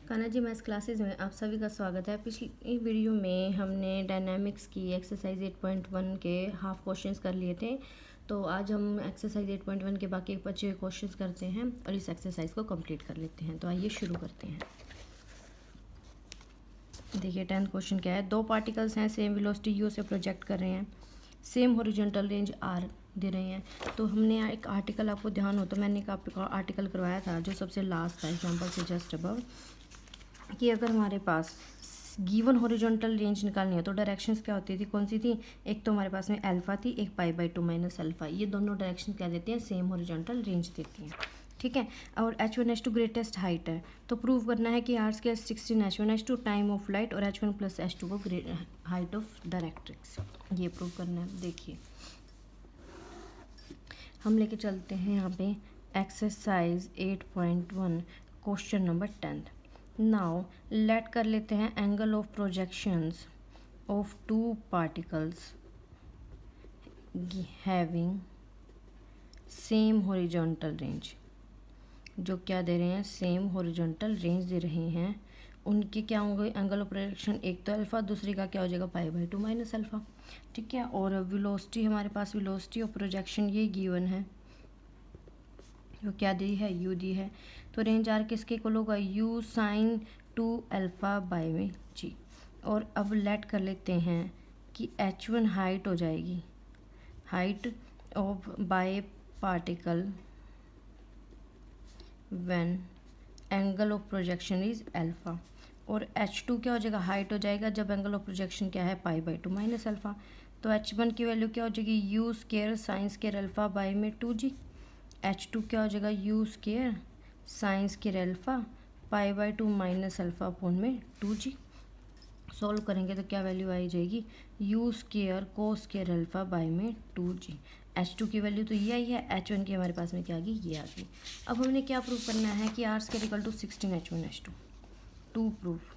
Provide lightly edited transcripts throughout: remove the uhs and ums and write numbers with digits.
Kanha ji maths classes में आप सभी का स्वागत है। पिछली वीडियो में हमने डायनामिक्स की एक्सरसाइज 8.1 के हाफ क्वेश्चंस कर लिए थे। तो आज हम एक्सरसाइज 8.1 के बाकी बचे हुए क्वेश्चंस करते हैं और इस एक्सरसाइज को कंप्लीट कर लेते हैं। तो आइए शुरू करते हैं। देखिए 10th क्वेश्चन क्या है। दो पार्टिकल्स हैं, सेम वेलोसिटी यू से प्रोजेक्ट कर रहे हैं, सेम हॉरिजॉन्टल रेंज आर दे रहे हैं। तो हमने एक आर्टिकल, आपको ध्यान हो तो मैंने एक आर्टिकल करवाया था जो सबसे लास्ट था एग्जाम्पल से जस्ट अबव, कि अगर हमारे पास गिवन हॉरिजॉन्टल रेंज निकालनी है तो डायरेक्शंस क्या होती थी, कौन सी थी? एक तो हमारे पास में अल्फा थी, एक पाई/2 माइनस अल्फा। ये दोनों डायरेक्शन क्या देते हैं? सेम हॉरिजॉन्टल रेंज देती हैं। ठीक है। और H1 H2 ग्रेटेस्ट हाइट है, तो प्रूव करना है कि R square 16 H1 H2 time of light और H1 प्लस H2 को हाइट ऑफ डायरेक्ट्रिक्स, ये प्रूव करना है। देखिए हम लेके चलते हैं यहाँ पे exercise 8.1 question number 10। Now let कर लेते हैं angle of projections of two particles having same horizontal range. जो क्या दे रहे हैं? सेम हॉरिजॉन्टल रेंज दे रहे हैं। उनके क्या होंगे एंगल ऑफ प्रोजेक्शन? एक तो अल्फा, दूसरी का क्या हो जाएगा? Pi minus alpha. ठीक है। और वेलोसिटी, हमारे पास वेलोसिटी ऑफ प्रोजेक्शन ये गिवन है, जो क्या दी है? यू दी है। तो रेंज आर किसके इक्वल होगा? यू साइन 2 अल्फा बाय में जी। और अब लेट कर लेते हैं कि H1 हाइट हो जाएगी, height of by particle when angle of projection is alpha. और H2 क्या हो जाएगा? हाइट हो जाएगा जब एंगल ऑफ प्रोजेक्शन क्या है? Pi minus alpha. तो H1 की वैल्यू क्या हो जाएगी? U square sine square alpha by में 2g। H2 क्या हो जाएगा? U square sine square alpha pi minus alpha upon में 2g। सॉल्व करेंगे तो क्या वैल्यू आई जाएगी? यू स्केयर को स्केयर अल्फा बाय में 2g। H2 की वैल्यू तो ये आई है, H1 की हमारे पास में क्या आ गई? ये आ गई। अब हमने क्या प्रूव करना है कि R square equal to 16 H1 H2। To proof,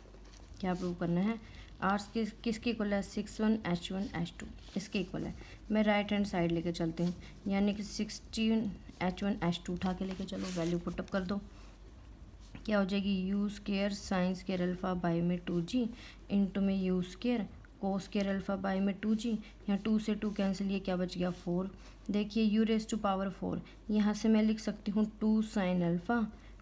क्या प्रूव करना है? आर किसके इक्वल है? 61 H1 H2 इसके इक्वल है। मैं राइट हैंड साइड लेके चलती हूँ, यानी कि 16 H1 H2 उठा के लेके चलो, वैल्यू पुटअप कर दो। क्या हो जाएगी? U square sine square alpha by में 2g इंटू में यू स्केयर को स्केयर अल्फा बाय में 2g। यहाँ 2 से 2 कैंसिल, ये क्या बच गया? 4। देखिए यू रेज टू पावर 4, यहाँ से मैं लिख सकती हूँ 2 साइन अल्फा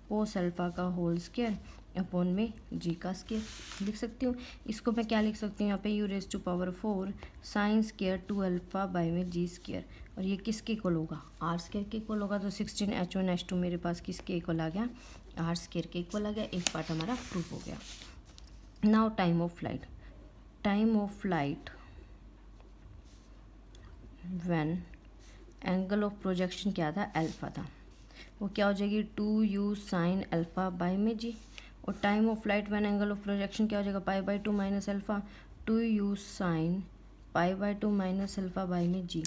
कोस अल्फा का होल स्केयर अपॉन में जी का स्केयर लिख सकती हूँ। इसको मैं क्या लिख सकती हूँ यहाँ पे? U raise to power 4 sine square 2 alpha by में जी स्केयर। और ये किसके इक्वल होगा? आर स्केयर के इक्वल होगा। तो 16 H1 H2 मेरे पास किसके इक्वल आ गया? आर स्केयर के इक्वल आ गया। एक पार्ट हमारा प्रूफ हो गया। Now time of flight. Time of flight when angle of projection क्या था? अल्फा था, वो क्या हो जाएगी? 2u साइन अल्फा बाय में जी। और time of flight when angle of projection क्या हो जाएगा? Pi minus alpha 2u sine pi minus alpha by में जी।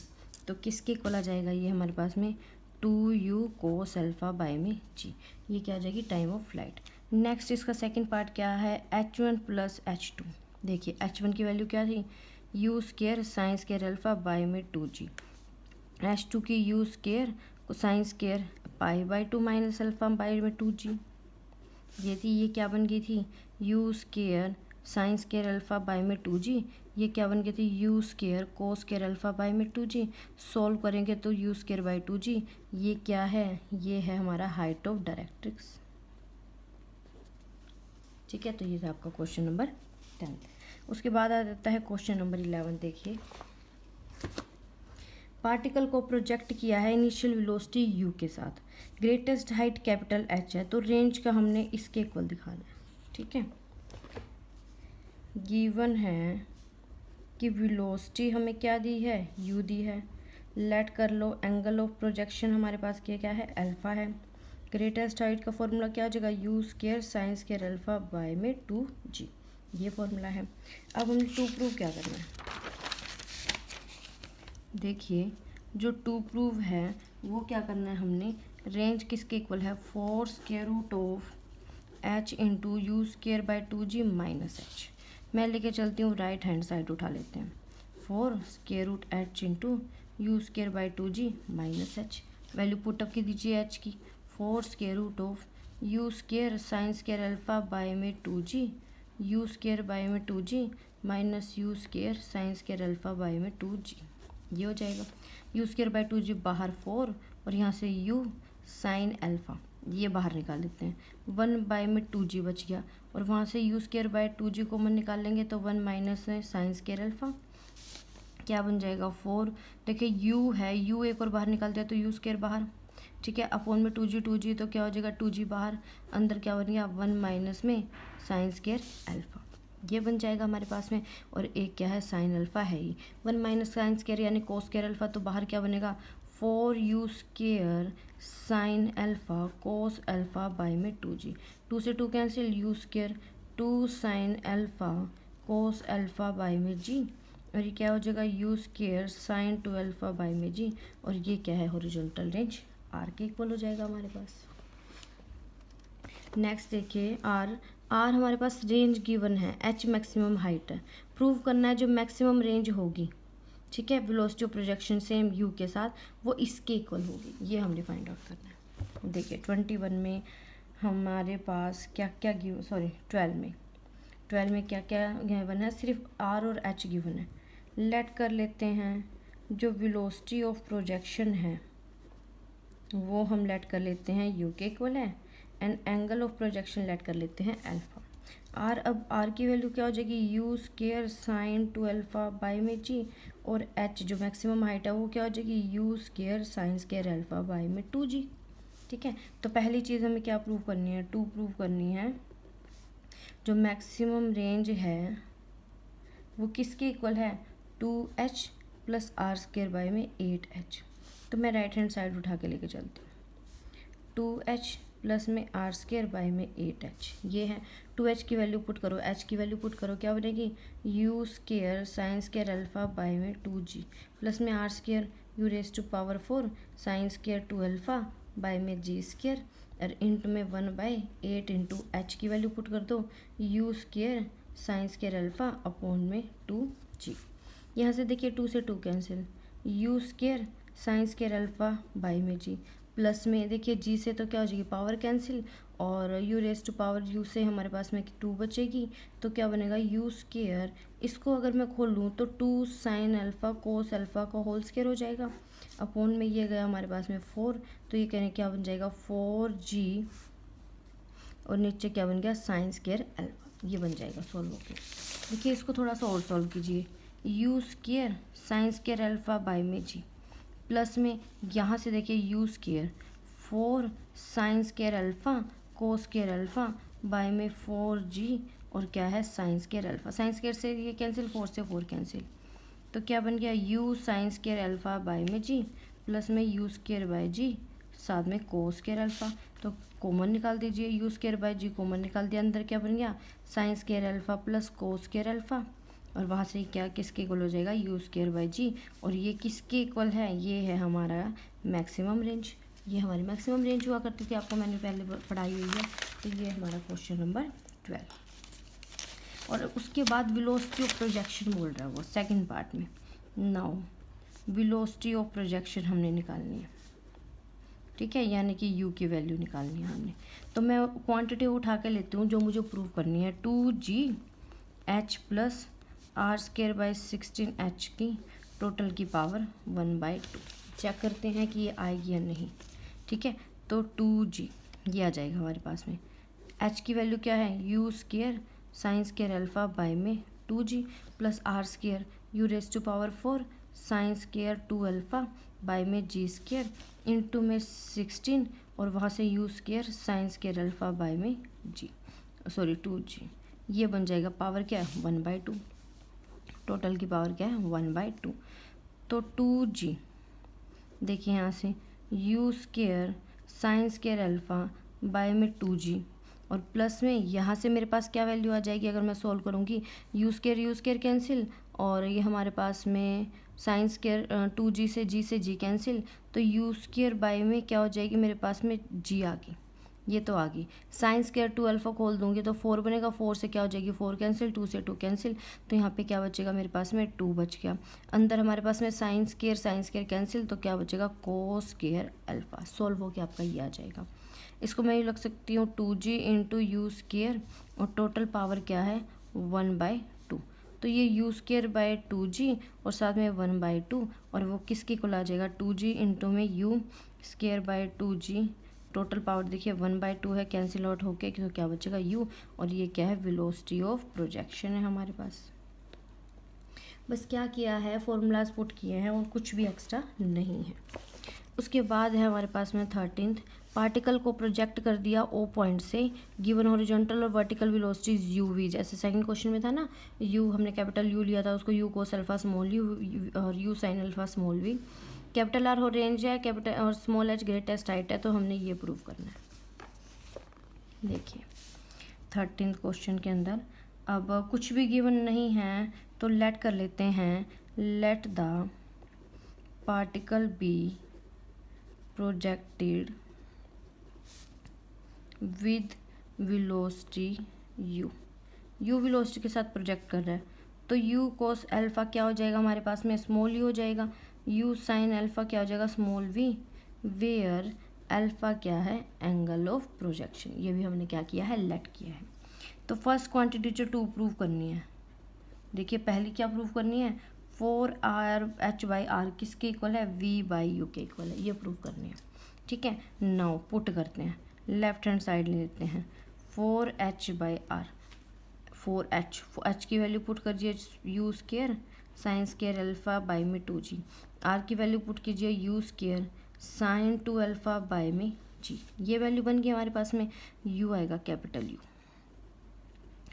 तो किसके इक्वल आ जाएगा ये हमारे पास में? 2u कोस अल्फा बाय में जी। ये क्या आ जाएगी? Time of flight. नेक्स्ट इसका सेकेंड पार्ट क्या है? H1 plus H2। देखिए H1 की वैल्यू क्या थी? U square sine square alpha by में 2g। H2 की u square sine square pi minus alpha by में 2g। ये थी, ये क्या बन गई थी? U square sine square alpha by में 2g। ये क्या बन गई थी? यू स्केयर को स्केयर अल्फा बाय में 2g। सॉल्व करेंगे तो यू स्केयर बाय 2g। ये क्या है? ये है हमारा हाइट ऑफ डायरेक्ट्रिक्स। ठीक है। तो ये था आपका क्वेश्चन नंबर 10। उसके बाद आ जाता है क्वेश्चन नंबर 11। देखिए पार्टिकल को प्रोजेक्ट किया है इनिशियल वेलोसिटी u के साथ, ग्रेटेस्ट हाइट कैपिटल H है, तो रेंज का हमने इसके इक्वल दिखाना है। ठीक है। गिवन है कि वेलोसिटी हमें क्या दी है? u दी है। लेट कर लो एंगल ऑफ प्रोजेक्शन हमारे पास क्या है? अल्फा है। ग्रेटेस्ट हाइट का फॉर्मूला क्या हो जाएगा? U square sine square alpha by में 2g, ये फॉर्मूला है। अब हमें टू प्रूव क्या करना है? देखिए जो टू प्रूव है वो क्या करना है हमने? रेंज किसके इक्वल है? 4 square root of h into u square by 2g minus h. मैं लेके चलती हूँ राइट हैंड साइड, उठा लेते हैं। 4 square root h into u square by 2g minus h. Value put up की दीजिए h की। 4 square root of u square sine square alpha by में 2g, यू स्केयर बाय में 2g minus u square sine square alpha by में 2g, ये हो जाएगा। U square bye 2g बाहर 4 और यहाँ से यू साइन अल्फ़ा ये बाहर निकाल लेते हैं, 1 बाय में 2g बच गया और वहाँ से u square bye 2g common निकाल लेंगे तो 1 माइनस है साइन स्केयर अल्फ़ा, क्या बन जाएगा 4। देखिए यू है, यू एक और बाहर निकाल दिया तो यू स्केयर बाहर, ठीक है, अपॉन में 2g तो क्या हो जाएगा 2g बाहर, अंदर क्या बन गया 1 माइनस में साइन स्केयर अल्फ़ा, ये बन जाएगा हमारे पास में। और एक क्या है साइन अल्फ़ा है ही, 1 माइनस साइन स्केयर यानी कोस स्केयर अल्फ़ा, तो बाहर क्या बनेगा 4u square sine alpha cos alpha by में 2g, 2 से 2 cancel, u square 2 sine alpha cos alpha by में g, और ये क्या हो जाएगा u square sine 2 alpha by में g, और ये क्या है हॉरिजॉन्टल रेंज आर के इक्वल हो जाएगा हमारे पास। नेक्स्ट देखिए आर हमारे पास रेंज गिवन है, एच मैक्सिमम हाइट है, प्रूव करना है जो मैक्सिमम रेंज होगी, ठीक है, velocity of projection same you के साथ वो इसके इक्वल होगी, ये हमने फाइंड आउट करना है। देखिए 21 में हमारे पास क्या क्या गिवन, सॉरी 12 में क्या क्या गिवन है, सिर्फ आर और एच गिवन है। लेट कर लेते हैं जो वेलोसिटी ऑफ प्रोजेक्शन है वो हम लेट कर लेते हैं यू के इक्वल है, and angle of projection let कर लेते हैं अल्फ़ा। आर, अब आर की वैल्यू क्या हो जाएगी u square sine 2 alpha by में जी, और एच जो मैक्सिमम हाइट है वो क्या हो जाएगी u square sine square alpha by में 2g, ठीक है। तो पहली चीज़ हमें क्या प्रूव करनी है, प्रूव करनी है जो मैक्सिमम रेंज है वो किसके इक्वल है 2h plus are square by में 8h। तो मैं राइट हैंड साइड उठा के लेके चलती हूँ, 2h प्लस में आर स्केयर बाय में 8h, ये है 2h की वैल्यू पुट करो, h की वैल्यू पुट करो, क्या बनेगी u square sine square alpha by में 2g प्लस में R square u raise to power 4 sine square 2 alpha by में g स्केयर, और इंटू में 1/8 इंटू h की वैल्यू पुट कर दो u square sine square alpha upon में 2g। यहाँ से देखिए 2 से 2 cancel, u square sine square alpha by में जी, प्लस में देखिए जी से तो क्या हो जाएगी पावर कैंसिल, और u raise to power u से हमारे पास में 2 बचेगी, तो क्या बनेगा यू स्केयर, इसको अगर मैं खोल लूँ तो 2 साइन अल्फ़ा कोस अल्फ़ा का होल स्केयर हो जाएगा, अपॉन में ये गया हमारे पास में 4, तो ये कहने क्या बन जाएगा 4g, और नीचे क्या बन गया साइन स्केयर अल्फ़ा, ये बन जाएगा सॉल्व होकर। देखिए इसको थोड़ा सा और सॉल्व कीजिए, you square sine square alpha by में जी, प्लस में यहाँ से देखिए you square 4 sine square alpha cos square alpha by में 4g, और क्या है sign square alpha, sine square से ये कैंसिल, 4 से 4 कैंसिल, तो क्या बन गया u sine square alpha by में जी प्लस में यू स्केयर बाय जी साथ में कोस स्केयर अल्फ़ा, तो कॉमन निकाल दीजिए, u square by g common निकाल दिया, अंदर क्या बन गया sine square alpha plus cos square alpha, और वहाँ से क्या किसके इक्वल हो जाएगा यू स्केयर बाय जी, और ये किसके इक्वल है ये है हमारा मैक्सिमम रेंज, ये हमारी मैक्सिमम रेंज हुआ करती थी, आपको मैंने पहले पढ़ाई हुई है। तो ये हमारा क्वेश्चन नंबर 12। और उसके बाद वेलोसिटी ऑफ प्रोजेक्शन बोल रहा है वो सेकंड पार्ट में। नाउ वेलोसिटी ऑफ प्रोजेक्शन हमने निकालनी है, ठीक है, यानी कि u की वैल्यू निकालनी है हमने। तो मैं क्वांटिटी उठा के लेती हूँ जो मुझे प्रूव करनी है, 2g h plus are square by 16h की टोटल की पावर 1/2। चेक करते हैं कि ये आएगी या नहीं, ठीक है। तो 2g ये आ जाएगा हमारे पास में, h की वैल्यू क्या है u square sine square alpha by में 2g plus are square u raise to power 4 sine square 2 alpha by में g स्केयर इंटू में 16, और वहाँ से u square sine square alpha by में g, सॉरी 2g, ये बन जाएगा पावर क्या है 1/2, टोटल की पावर क्या है 1/2। तो 2g देखिए यहाँ से u square sine square alpha by में 2g, और प्लस में यहाँ से मेरे पास क्या वैल्यू आ जाएगी अगर मैं सॉल्व करूँगी, यू स्केयर कैंसिल, और ये हमारे पास में साइन स्केयर 2g से g कैंसिल, तो यू स्केयर बाय में क्या हो जाएगी मेरे पास में g आ गई, ये तो आ गई। साइन स्केयर 2 अल्फ़ा खोल दूंगी तो 4 बनेगा, 4 से क्या हो जाएगी 4 कैंसिल, 2 से 2 कैंसिल, तो यहाँ पे क्या बचेगा मेरे पास में 2 बच गया। अंदर हमारे पास में साइन स्केयर कैंसिल, तो क्या बचेगा कोस स्केयर अल्फ़ा, सॉल्व होकर आपका ये आ जाएगा। इसको मैं ये लग सकती हूँ 2g इंटू यू स्केयर, और टोटल पावर क्या है 1/2। तो ये यू स्केयर बाय 2g और साथ में 1/2, और वो किसके इक्वल आ जाएगा 2g इंटू में u square bye 2g, total power देखिए 1/2 है, कैंसिल आउट होके तो क्या बचेगा u, और ये क्या है वेलोसिटी ऑफ प्रोजेक्शन है हमारे पास। बस क्या किया है फॉर्मूलाज पुट किए हैं और कुछ भी एक्स्ट्रा नहीं है। उसके बाद है हमारे पास में 13th, पार्टिकल को प्रोजेक्ट कर दिया ओ पॉइंट से, गिवन हॉरिजॉन्टल और वर्टिकल वेलोसिटीज यू वी, जैसे सेकंड क्वेश्चन में था ना, यू हमने कैपिटल यू लिया था, उसको u cos alpha small u और u sine alpha small v. Capital R हो रेंज है, कैपिटल और स्मॉल एच ग्रेटेस्ट हाइट है, तो हमने ये प्रूव करना है। देखिए 13th क्वेश्चन के अंदर अब कुछ भी गिवन नहीं है तो लेट कर लेते हैं, let the particle be projected with velocity u, u velocity के साथ प्रोजेक्ट कर रहा है, तो u कोस अल्फा क्या हो जाएगा हमारे पास में स्मॉल u हो जाएगा, u साइन अल्फा क्या हो जाएगा स्मॉल v, वेयर अल्फा क्या है एंगल ऑफ प्रोजेक्शन। ये भी हमने क्या किया है लेट किया है। तो फर्स्ट क्वांटिटी जो 2 प्रूव करनी है, देखिए पहली क्या प्रूव करनी है 4r/h/r किसके इक्वल है v/u के इक्वल है, ये प्रूव करनी है। ठीक है, नाउ पुट करते हैं, लेफ्ट हैंड साइड ले लेते हैं 4h/r, 4h की वैल्यू पुट करिए u square sine square alpha by में 2g, r की वैल्यू पुट कीजिए u square sine 2 alpha by में g, ये वैल्यू बन गई हमारे पास में, u आएगा कैपिटल U।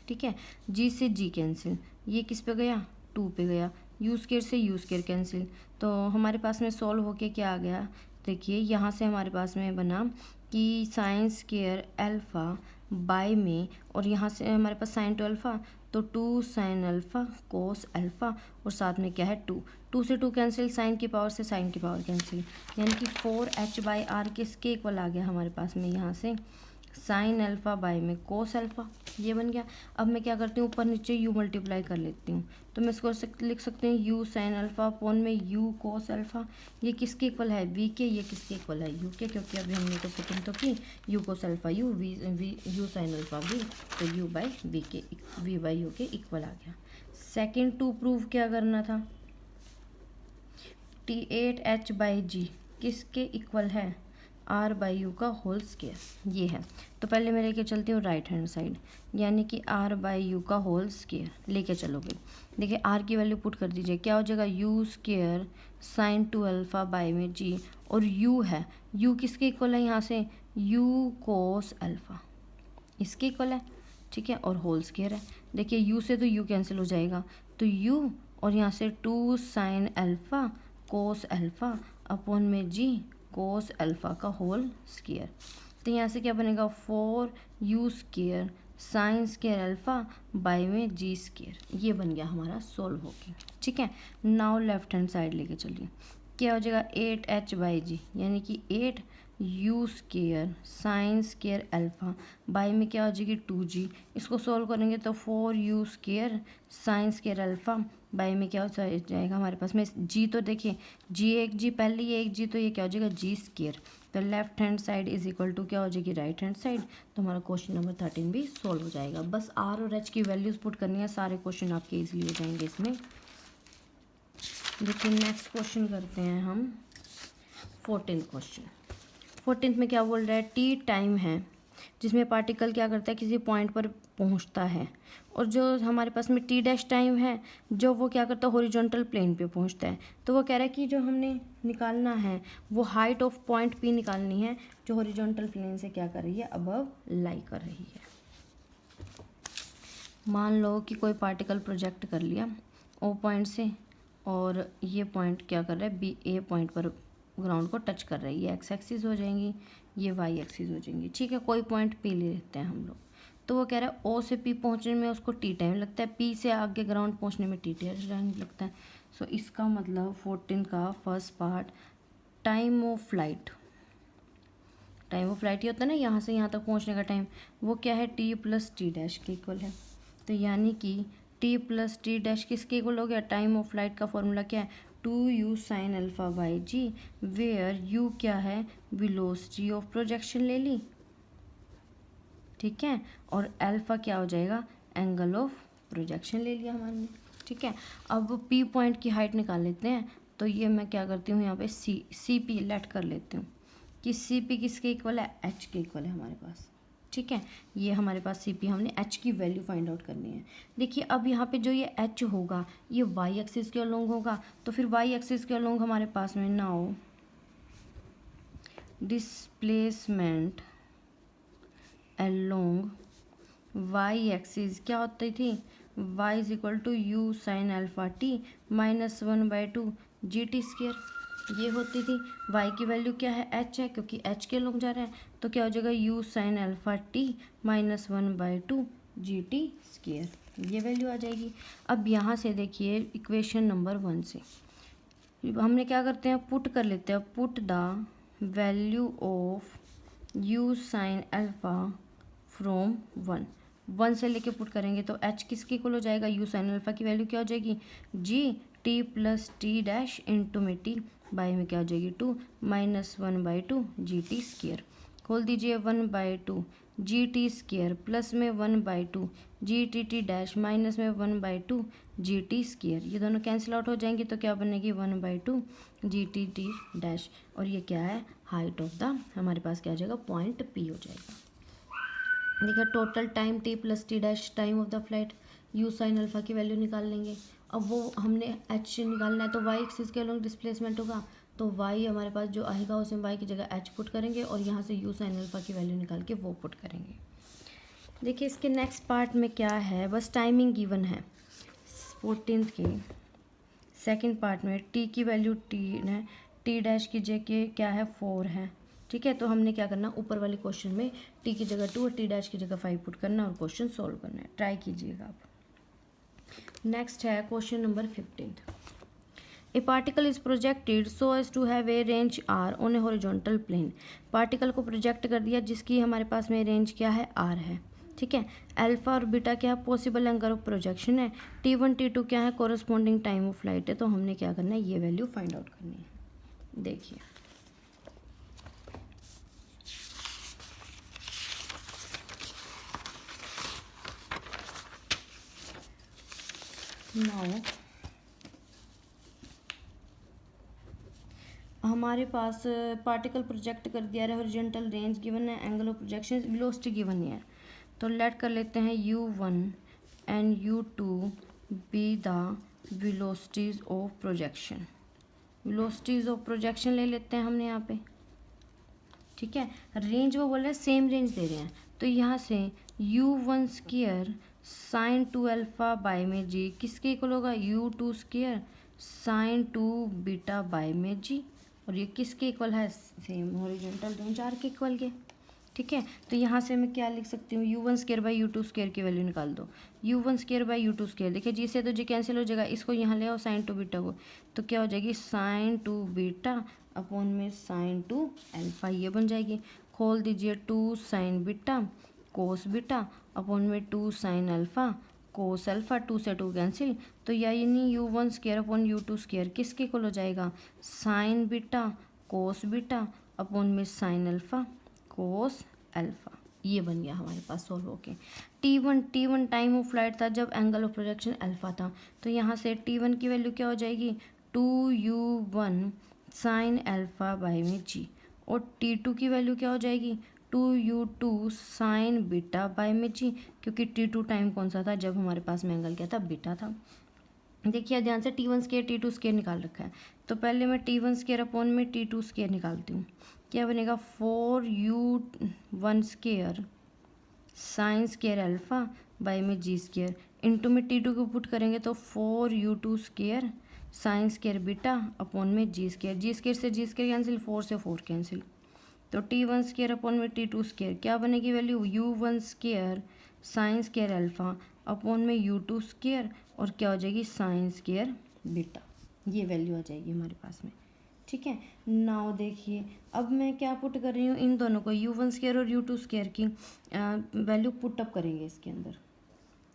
ठीक है, g से g कैंसिल, ये किस पे गया 2 पे गया, u स्केयर से u स्केयर कैंसिल, तो हमारे पास में सॉल्व होके क्या आ गया, देखिए यहाँ से हमारे पास में बना कि साइन स्केयर अल्फ़ा बाय में, और यहाँ से हमारे पास साइन 2 अल्फ़ा, तो 2 साइन अल्फ़ा कोस अल्फ़ा, और साथ में क्या है 2 से 2 कैंसिल, साइन की पावर से साइन की पावर कैंसिल, यानी कि 4h/r किसके इक्वल आ गया हमारे पास में यहाँ से साइन अल्फ़ा बाय में कोस अल्फ़ा, ये बन गया। अब मैं क्या करती हूँ ऊपर नीचे u मल्टीप्लाई कर लेती हूँ, तो मैं इसको लिख सकती हूँ u साइन अल्फ़ा अपॉन में u कोस अल्फ़ा, ये किसके इक्वल है v के, ये किसके इक्वल है u के, क्योंकि अभी हमने तो पुटिंग तो की u cos alpha u u sine alpha v, तो u बाई v के v बाई u के इक्वल आ गया। सेकेंड 2 प्रूव क्या करना था, T8h/g किसके इक्वल है r/u का होल स्केयर, ये है। तो पहले मैं लेके चलती हूँ राइट हैंड साइड, यानी कि r/u का होल स्केयर लेके चलोगे, देखिए r की वैल्यू पुट कर दीजिए, क्या हो जाएगा u square sine 2 alpha by में g, और u है, u किसके इक्वल है यहाँ से u कोस अल्फ़ा, इसके इक्वल है। ठीक है, और होल स्केयर है, देखिए u से तो u कैंसिल हो जाएगा, तो u और यहाँ से 2 sine alpha cos alpha upon में g कोस अल्फ़ा का होल स्केयर, तो यहाँ से क्या बनेगा 4u square sine square alpha by में g स्केयर, ये बन गया हमारा सोल्व हो गया। ठीक है, नाउ लेफ्ट हैंड साइड लेके चलिए, क्या हो जाएगा 8h/g, यानी कि 8u square sine square alpha by में क्या हो जाएगी 2g, इसको सॉल्व करेंगे तो 4u square sine square alpha by में क्या हो जाएगा हमारे पास में g, तो देखिए g एक g पहले ये एक g, तो ये क्या हो जाएगा g स्केयर, तो left hand side is equal to क्या हो जाएगी राइट हैंड साइड, तो हमारा क्वेश्चन नंबर 13 भी सॉल्व हो जाएगा। बस r और h की वैल्यूज़ पुट करनी है, सारे क्वेश्चन आपके इजीली हो जाएंगे इसमें। देखिए नेक्स्ट क्वेश्चन करते हैं हम 14th क्वेश्चन। 14th में क्या बोल रहा है, टी टाइम है जिसमें पार्टिकल क्या करता है किसी पॉइंट पर पहुंचता है, और जो हमारे पास में टी डैश टाइम है जो वो क्या करता है हॉरिजॉन्टल प्लेन पे पहुंचता है, तो वो कह रहा है कि जो हमने निकालना है वो हाइट ऑफ पॉइंट पी निकालनी है जो हॉरिजॉन्टल प्लेन से क्या कर रही है अबव लाई कर रही है। मान लो कि कोई पार्टिकल प्रोजेक्ट कर लिया ओ पॉइंट से, और ये पॉइंट क्या कर रहा है बी ए पॉइंट पर ग्राउंड को टच कर रहा है, ये एक्स एक्सिस हो जाएंगी, ये वाई एक्सिस हो जाएंगी। ठीक है, कोई पॉइंट पी ले लेते हैं हम लोग, तो वो कह रहा है ओ से पी पहुंचने में उसको टी टाइम लगता है, पी से आगे ग्राउंड पहुंचने में टी टाइम लगता है। सो इसका मतलब 14 का first part time of flight, time of flight ये होता है ना यहाँ से यहाँ तक पहुँचने का टाइम, वो क्या है टी प्लस टी डैश के इक्वल है। तो यानी कि टी प्लस टी डैश किसके इक्वल हो गया, टाइम ऑफ फ्लाइट का फॉर्मूला क्या है 2u sine alpha by g, where u क्या है वेलोसिटी ऑफ प्रोजेक्शन ले ली, ठीक है, और अल्फ़ा क्या हो जाएगा, एंगल ऑफ प्रोजेक्शन ले लिया हमारे ने। ठीक है, अब पी पॉइंट की हाइट निकाल लेते हैं। तो ये मैं क्या करती हूँ, यहाँ पे सी पी लेट कर लेती हूँ कि सी पी किसके इक्वल है, एच के इक्वल है हमारे पास। ठीक है, ये हमारे पास सी पी, हमने एच की वैल्यू फाइंड आउट करनी है। देखिए अब यहाँ पे जो ये एच होगा ये वाई एक्सिस के अलोंग होगा, तो फिर वाई एक्सिस के अलोंग हमारे पास में now displacement along y axis क्या होती थी, y is equal to u sine alpha t -1/2 g t square, ये होती थी। y की वैल्यू क्या है, h है, क्योंकि h के लोग जा रहे हैं, तो क्या हो जाएगा u sign alpha t -1/2 g t square, ये वैल्यू आ जाएगी। अब यहाँ से देखिए इक्वेशन नंबर 1 से हमने क्या करते हैं, पुट कर लेते हैं, put the value of u sine alpha from 1 से लेके पुट करेंगे तो h किसके इक्वल हो जाएगा, u साइन अल्फा की वैल्यू क्या हो जाएगी, g t plus t dash into में टी बाई में क्या हो जाएगी 2 -1/2 जी टी स्क्र, खोल दीजिए 1/2 जी टी स्क्र प्लस में 1/2 g T T dash minus में 1/2 जी टी स्क्र, ये दोनों कैंसिल आउट हो जाएंगे तो क्या बनेगी 1/2 जी टी टी डैश, और ये क्या है, हाइट ऑफ द, हमारे पास क्या आ जाएगा, पॉइंट पी हो जाएगा। देखिए total time T plus t dash time of the flight, you sine alpha की वैल्यू निकाल लेंगे। अब वो हमने एच निकालना है तो वाई एक्सिस के अलॉन्ग डिस्प्लेसमेंट होगा, तो वाई हमारे पास जो आएगा उसमें वाई की जगह एच पुट करेंगे और यहाँ से यू साइन अल्फा की वैल्यू निकाल के वो पुट करेंगे। देखिए इसके नेक्स्ट पार्ट में क्या है, बस टाइमिंग गिवन है 14th के सेकेंड पार्ट में, टी की वैल्यू टी है, टी डैश की जगह क्या है 4 है। ठीक है, तो हमने क्या करना, ऊपर वाले क्वेश्चन में टी की जगह 2 और टी डैश की जगह 5 पुट करना और क्वेश्चन सॉल्व करना है, ट्राई कीजिएगा आप। नेक्स्ट है question number 15। A particle is projected so as to have a range r on a horizontal plane, particle को प्रोजेक्ट कर दिया जिसकी हमारे पास में रेंज क्या है, आर है। ठीक है, अल्फा और बीटा क्या है, पॉसिबल एंगल ऑफ प्रोजेक्शन है, T1 T2 क्या है, कोरस्पॉन्डिंग टाइम ऑफ फ्लाइट है। तो हमने क्या करना है, ये वैल्यू फाइंड आउट करनी है। देखिए नाउ हमारे पास पार्टिकल प्रोजेक्ट कर दिया है, हॉरिजॉन्टल रेंज गिवन है, angle of projection, velocity given है। तो लेट कर लेते हैं u1 and u2 be the velocities of projection, velocities of projection ले लेते हैं हमने यहाँ पे। ठीक है, रेंज वो बोल रहे हैं सेम रेंज दे रहे हैं, तो यहाँ से u1 square sine 2 alpha by में जी किसके इक्वल होगा, u2 square sine 2 beta by में जी, और ये किसके इक्वल है, सेम हॉरिजॉन्टल रेंज आर के इक्वल के। ठीक है, तो यहाँ से मैं क्या लिख सकती हूँ, u1 square by u2 square की वैल्यू निकाल दो, u1 square by u2 square, देखिए जी से तो जी कैंसिल हो जाएगा, इसको यहाँ ले आओ साइन 2 बीटा को, तो क्या हो जाएगी साइन 2 बीटा अपॉन में साइन 2 अल्फा, ये बन जाएगी। खोल दीजिए 2 sign beta cos beta upon में 2 साइन अल्फा कोस अल्फा, 2 से 2 कैंसिल, तो यानी u1 square upon u2 square किसके इक्वल हो जाएगा, sign beta cos beta upon में साइन अल्फा कोस अल्फा, ये बन गया हमारे पास सॉल्व होके। T1 टाइम ऑफ फ्लाइट था जब एंगल ऑफ प्रोजेक्शन अल्फा था, तो यहाँ से T1 की वैल्यू क्या हो जाएगी, 2u1 साइन अल्फा बाई में जी, और T2 की वैल्यू क्या हो जाएगी, 2u2 साइन बीटा बाई में जी, क्योंकि T2 टाइम कौन सा था, जब हमारे पास में एंगल क्या था, बीटा था। देखिए ध्यान से T1 स्क्वायर T2 स्क्वायर निकाल रखा है, तो पहले मैं T1 स्क्वायर अपॉन में T2 स्क्वायर निकालती हूँ, क्या बनेगा 4u1 square sine square alpha by में जी स्क्वायर इंटू में T2 को पुट करेंगे तो 4u2 square sine square beta upon में जी स्क्वायर से जी स्क्वायर कैंसिल, 4 से 4 कैंसिल, तो T1 स्क्वायर अपॉन में T2 स्क्वायर क्या बनेगी value, u1 square sine square alpha upon में u2 स्क्वायर, और क्या हो जाएगी साइन स्क्वायर बीटा, ये वैल्यू आ जाएगी हमारे पास में। ठीक है, नाउ देखिए अब मैं क्या पुट कर रही हूँ, इन दोनों को u1 स्क्वायर और u2 स्क्वायर की वैल्यू पुट अप करेंगे इसके अंदर।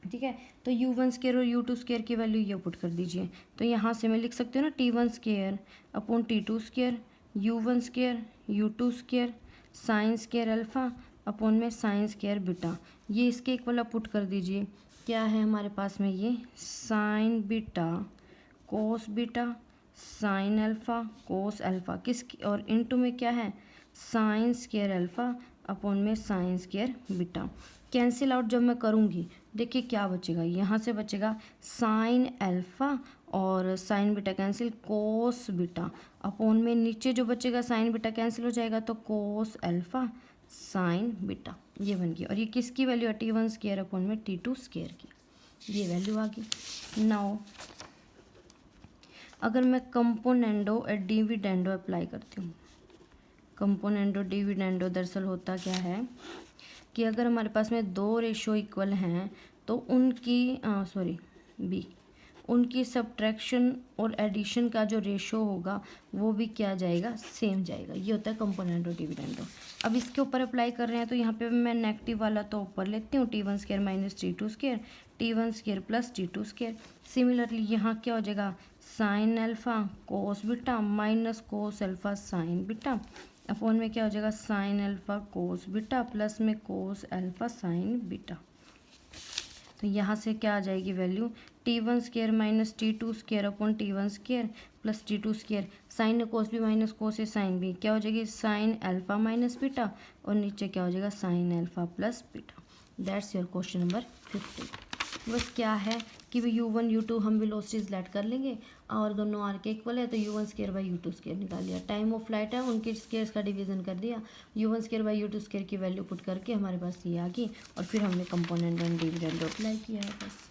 ठीक है, तो u1 स्क्वायर और u2 स्क्वायर की वैल्यू ये पुट कर दीजिए, तो यहाँ से मैं लिख सकती हूँ ना T1 square upon T2 square, u1 square u2 square sine square alpha upon में साइन स्क्वायर बीटा, ये इसके इक्वल आप पुट कर दीजिए। क्या है हमारे पास में ये sign beta cos beta sine alpha cos alpha किसकी, और इनटू में क्या है साइन स्क्वायर अल्फ़ा अपॉन में sine square beta. Cancel out जब मैं करूँगी देखिए क्या बचेगा, यहाँ से बचेगा साइन अल्फ़ा और sign beta cancel cos beta upon में नीचे जो बचेगा साइन बीटा कैंसिल हो जाएगा तो कोस अल्फ़ा साइन बीटा, ये बन गया। और ये किसकी वैल्यू है T1 स्क्वायर अपॉन में T2 स्क्वायर की, ये वैल्यू आ गई। नाउ अगर मैं कंपोनेंडो और डिविडेंडो अप्लाई करती हूँ, कंपोनेंडो डिविडेंडो दरअसल होता क्या है कि अगर हमारे पास में दो रेशो इक्वल हैं तो उनकी सब्ट्रैक्शन और एडिशन का जो रेशो होगा वो भी क्या जाएगा, सेम जाएगा। ये होता है कंपोनेंडो डिविडेंडो। अब इसके ऊपर अप्लाई कर रहे हैं तो यहाँ पे मैं नेगेटिव वाला तो ऊपर लेती हूँ, T1 square minus T2 square, T1 square plus T2 square. Similarly यहाँ क्या हो जाएगा sine alpha cos beta minus cos alpha sine beta upon में क्या हो जाएगा sine alpha cos beta plus में कोस अल्फ़ा साइन बीटा। तो यहाँ से क्या आ जाएगी value T1 square minus T2 square upon T1 square plus T2 square, sine cos भी माइनस कोस है साइन भी, क्या हो जाएगी साइन अल्फ़ा माइनस बीटा और नीचे क्या हो जाएगा sine alpha plus beta. That's your question number 50। बस क्या है कि भाई U1 U2 हम वेलोसिटीज लेट कर लेंगे और दोनों आर के इक्वल है तो U1 square by U2 square निकाल लिया। टाइम ऑफ फ्लाइट है उनके स्क्वायर्स का डिवीजन कर दिया, U1 square by U2 square की वैल्यू पुट करके हमारे पास ये आ गई और फिर हमने कंपोनेंट एंड डिविडेंड अप्लाई किया है बस।